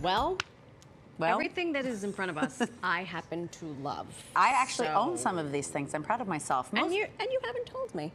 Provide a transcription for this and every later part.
Well, everything that is in front of us, I happen to love. I actually own some of these things. I'm proud of myself. And you haven't told me.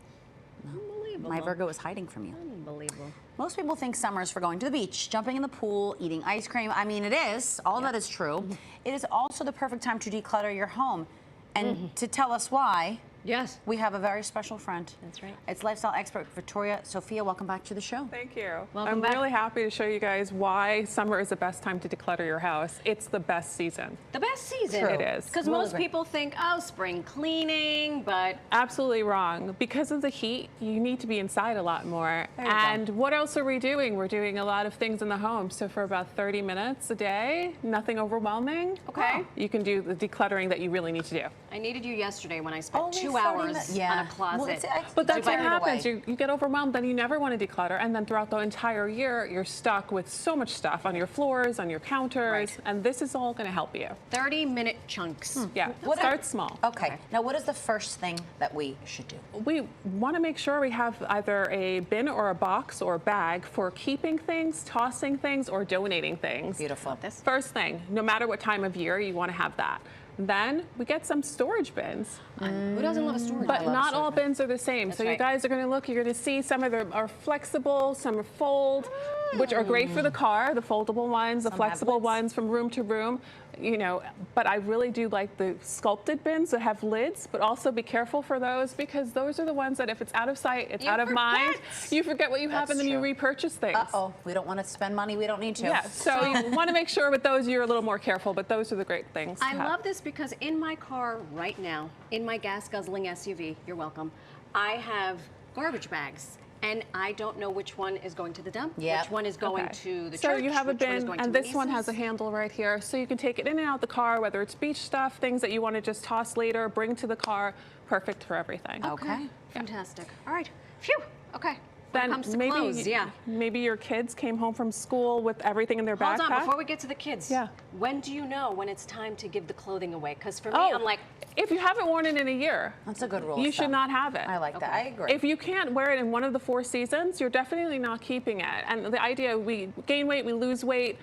Unbelievable. My Virgo is hiding from you. Unbelievable. Most people think summer is for going to the beach, jumping in the pool, eating ice cream. I mean, it is. All that is true. It is also the perfect time to declutter your home. And to tell us why, yes, we have a very special friend. That's right. It's lifestyle expert Victoria Sophia. Welcome back to the show. Thank you. Welcome I'm really happy to show you guys why summer is the best time to declutter your house. It's the best season. The best season. True. It is. Because most people think, oh, spring cleaning, but... Absolutely wrong. Because of the heat, you need to be inside a lot more. And what else are we doing? We're doing a lot of things in the home. So for about 30 minutes a day, nothing overwhelming. Okay. You can do the decluttering that you really need to do. I needed you yesterday when I spent Only 2 30 hours on a closet. But that's what happens. You get overwhelmed, then you never want to declutter, and then throughout the entire year, you're stuck with so much stuff on your floors, on your counters, and this is all going to help you. 30-minute chunks. Yeah, start small. Okay. Now, what is the first thing that we should do? We want to make sure we have either a bin or a box or a bag for keeping things, tossing things, or donating things. Beautiful. First thing, no matter what time of year, you want to have that. Then we get some storage bins. Who doesn't love a storage bin? But not all bins are the same. So you guys are going to look, you're going to see some of them are flexible, some are fold, which are great for the car, the foldable ones, the flexible ones from room to room. You know, but I really do like the sculpted bins that have lids, but also be careful for those because those are the ones that if it's out of sight, it's out of mind. You forget what you have and then you repurchase things. Uh-oh, we don't want to spend money we don't need to. Yeah, so you want to make sure with those you're a little more careful, but those are the great things. I love this because in my car right now, in my gas guzzling SUV, you're welcome, I have garbage bags. And I don't know which one is going to the dump, which one is going to the church. So you have a bin, and this one has a a handle right here, so you can take it in and out the car, whether it's beach stuff, things that you want to just toss later, bring to the car, perfect for everything. Okay. Fantastic. All right. Phew. Okay. When Then it comes to maybe, clothes, maybe your kids came home from school with everything in their backpack. Hold on, before we get to the kids. When do you know when it's time to give the clothing away? Because for me, I'm like... If you haven't worn it in a year, that's a good rule. You should not have it. I like that. I agree. If you can't wear it in one of the 4 seasons, you're definitely not keeping it. And the idea, we gain weight, we lose weight,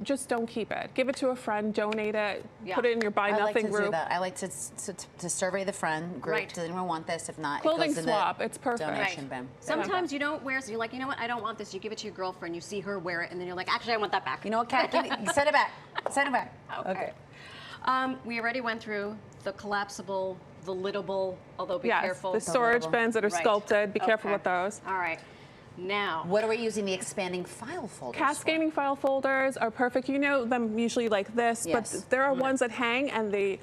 just don't keep it. Give it to a friend, donate it, put it in your buy nothing group. Do that. I like to survey the friend group. Does anyone want this? If not, clothing it goes swap. in the it's perfect. Donation bin. Sometimes you don't wear, so you're like, you know what? I don't want this. You give it to your girlfriend. You see her wear it, and then you're like, actually, I want that back. You know what, Kat? Send it back. Send it back. Okay. We already went through the collapsible, the liddable, although be careful. The storage bins that are sculpted. Be careful with those. All right. Now, what are we using the expanding file folders Cascading file folders are perfect. You know them usually like this, but there are ones that hang and they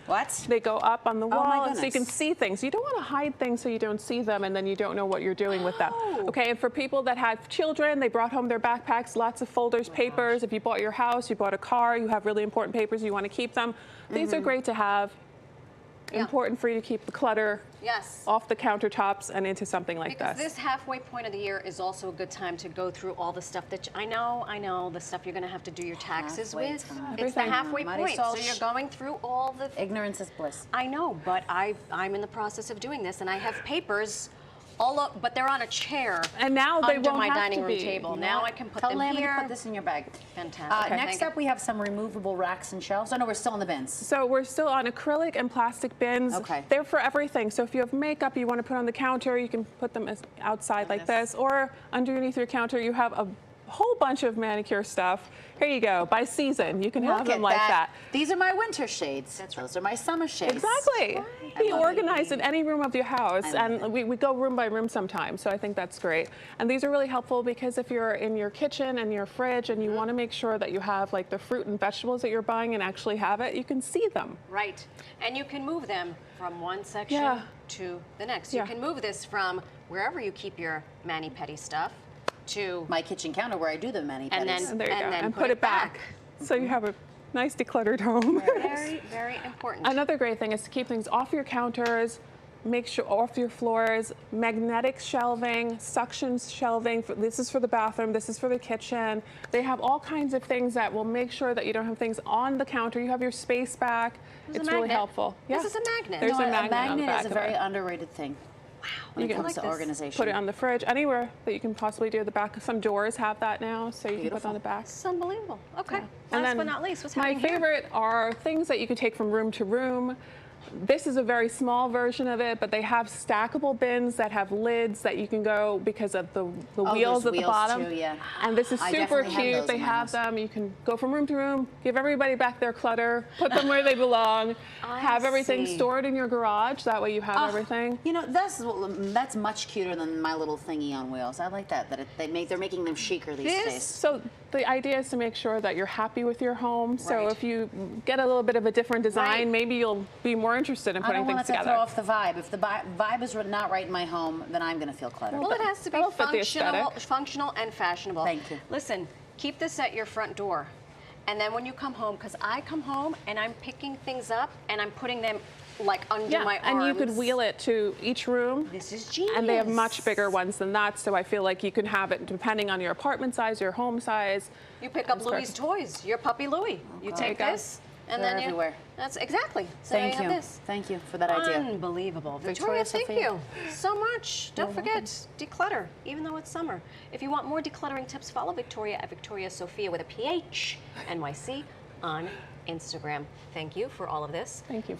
go up on the wall, so you can see things. You don't want to hide things so you don't see them and then you don't know what you're doing with them. Okay, and for people that have children, they brought home their backpacks, lots of folders, papers. If you bought your house, you bought a car, you have really important papers, you want to keep them. These are great to have. Important for you to keep the clutter off the countertops and into something like because this halfway point of the year is also a good time to go through all the stuff that I know the stuff you're going to have to do your taxes with. It's the halfway point, so you're going through all the... Ignorance is bliss. I know, but I'm in the process of doing this, and I have papers but they're on a chair and now they under won't my have dining to room be. table. Now I can put them Lammy here. to put this in your bag. Fantastic. Next up, we have some removable racks and shelves. Oh, no, we're still in the bins. So we're still on acrylic and plastic bins. Okay. They're for everything. So if you have makeup you want to put on the counter, you can put them outside like this, or underneath your counter you have a whole bunch of manicure stuff. Here you go, by season. You can have them like that. These are my winter shades. Those are my summer shades. Exactly. Be organized in any room of your house, and we go room by room sometimes, so I think that's great. And these are really helpful because if you're in your kitchen and your fridge and you want to make sure that you have like the fruit and vegetables that you're buying and actually have it, you can see them. Right. And you can move them from one section to the next. You can move this from wherever you keep your mani-pedi stuff to my kitchen counter where I do the mani-pedis. And there you go. And put it back. So you have a nice decluttered home. Very, very important. Another great thing is to keep things off your counters, make sure off your floors, magnetic shelving, suction shelving. This is for the bathroom, this is for the kitchen. They have all kinds of things that will make sure that you don't have things on the counter. You have your space back. It's really helpful. This is a magnet. There's a magnet on the magnet back is a very underrated thing. When it comes to organization. Put it on the fridge, anywhere that you can possibly do. The back, some drawers have that now, so you can put it on the back. It's unbelievable. Okay. And Last then but not least, what's my happening here? favorite are things that you can take from room to room. This is a very small version of it, but they have stackable bins that have lids that you can go because of the wheels at the bottom. Too, yeah. And this is super cute. They house. have them. You can go from room to room, give everybody back their clutter, put them where they belong, have everything stored in your garage. That way you have everything. You know, that's much cuter than my little thingy on wheels. I like that. They're making them chicer these days. So the idea is to make sure that you're happy with your home. So if you get a little bit of a different design, maybe you'll be more interested in putting things together. I don't want to throw off the vibe. If the vibe is not right in my home, then I'm going to feel cluttered. Well, it has to be functional and fashionable. Thank you. Listen, keep this at your front door. And then when you come home, because I come home and I'm picking things up and I'm putting them like under my arms. And you could wheel it to each room. This is genius. And they have much bigger ones than that, so I feel like you can have it depending on your apartment size, your home size. You pick up Louie's toys, your puppy Louie. You take this, and then everywhere. That's exactly. So Thank you. you. Have this. Thank you for that idea. Unbelievable. Victoria, thank you so much. Don't forget, declutter, even though it's summer. If you want more decluttering tips, follow Victoria at Victoria Sophia with a PH, NYC, on Instagram. Thank you for all of this. Thank you.